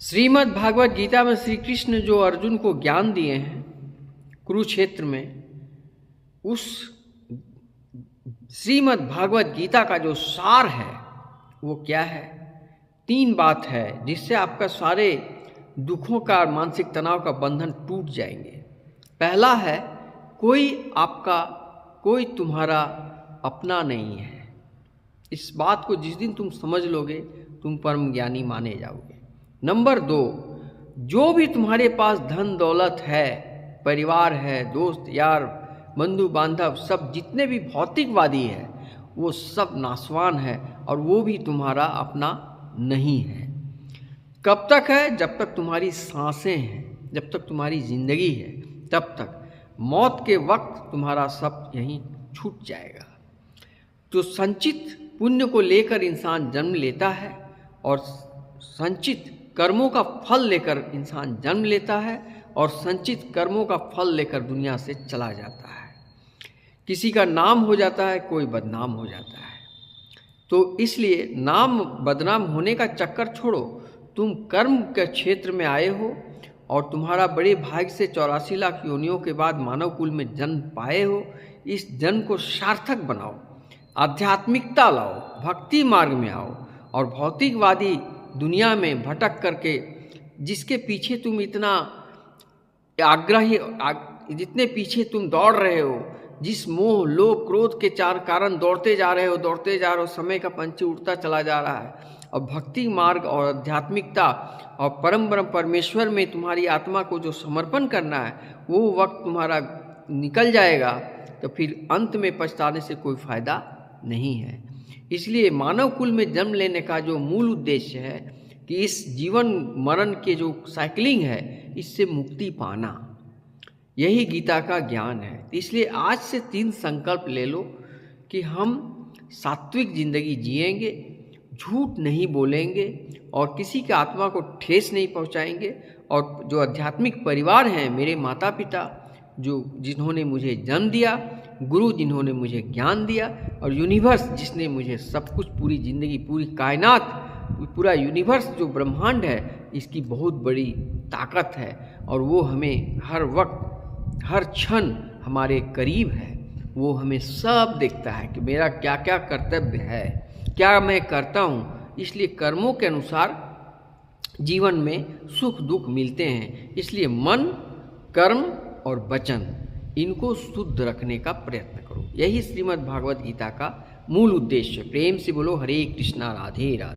श्रीमद् भागवत गीता में श्री कृष्ण जो अर्जुन को ज्ञान दिए हैं कुरुक्षेत्र में, उस श्रीमद् भागवत गीता का जो सार है वो क्या है? 3 बात है जिससे आपका सारे दुखों का और मानसिक तनाव का बंधन टूट जाएंगे। पहला है, कोई तुम्हारा अपना नहीं है। इस बात को जिस दिन तुम समझ लोगे तुम परम ज्ञानी माने जाओगे। नंबर 2, जो भी तुम्हारे पास धन दौलत है, परिवार है, दोस्त यार, बंधु बांधव, सब जितने भी भौतिकवादी है वो सब नासवान है और वो भी तुम्हारा अपना नहीं है। कब तक है? जब तक तुम्हारी सांसें हैं, जब तक तुम्हारी जिंदगी है, तब तक। मौत के वक्त तुम्हारा सब यहीं छूट जाएगा। तो संचित पुण्य को लेकर इंसान जन्म लेता है और संचित कर्मों का फल लेकर इंसान जन्म लेता है और संचित कर्मों का फल लेकर दुनिया से चला जाता है। किसी का नाम हो जाता है, कोई बदनाम हो जाता है। तो इसलिए नाम बदनाम होने का चक्कर छोड़ो। तुम कर्म के क्षेत्र में आए हो और तुम्हारा बड़े भाग्य से 84 लाख योनियों के बाद मानव कुल में जन्म पाए हो। इस जन्म को सार्थक बनाओ, आध्यात्मिकता लाओ, भक्ति मार्ग में आओ और भौतिकवादी दुनिया में भटक करके जिसके पीछे तुम इतना आग्रही, जितने पीछे तुम दौड़ रहे हो, जिस मोह लोभ क्रोध के कारण दौड़ते जा रहे हो, समय का पंछी उड़ता चला जा रहा है। और भक्ति मार्ग और आध्यात्मिकता और परम परमेश्वर में तुम्हारी आत्मा को जो समर्पण करना है, वो वक्त तुम्हारा निकल जाएगा तो फिर अंत में पछताने से कोई फायदा नहीं है। इसलिए मानव कुल में जन्म लेने का जो मूल उद्देश्य है कि इस जीवन मरण के जो साइकिलिंग है, इससे मुक्ति पाना, यही गीता का ज्ञान है। इसलिए आज से 3 संकल्प ले लो कि हम सात्विक जिंदगी जिएंगे, झूठ नहीं बोलेंगे और किसी के आत्मा को ठेस नहीं पहुंचाएंगे। और जो आध्यात्मिक परिवार हैं, मेरे माता पिता जिन्होंने मुझे जन्म दिया, गुरु जिन्होंने मुझे ज्ञान दिया, और यूनिवर्स जिसने मुझे सब कुछ, पूरी जिंदगी, पूरी कायनात, पूरा यूनिवर्स जो ब्रह्मांड है, इसकी बहुत बड़ी ताकत है और वो हमें हर वक्त हर क्षण हमारे करीब है। वो हमें सब देखता है कि मेरा क्या क्या कर्तव्य है, क्या मैं करता हूँ। इसलिए कर्मों के अनुसार जीवन में सुख दुख मिलते हैं। इसलिए मन, कर्म और वचन, इनको शुद्ध रखने का प्रयत्न करो। यही श्रीमद् भागवत गीता का मूल उद्देश्य है। प्रेम से बोलो हरे कृष्णा, राधे राधे।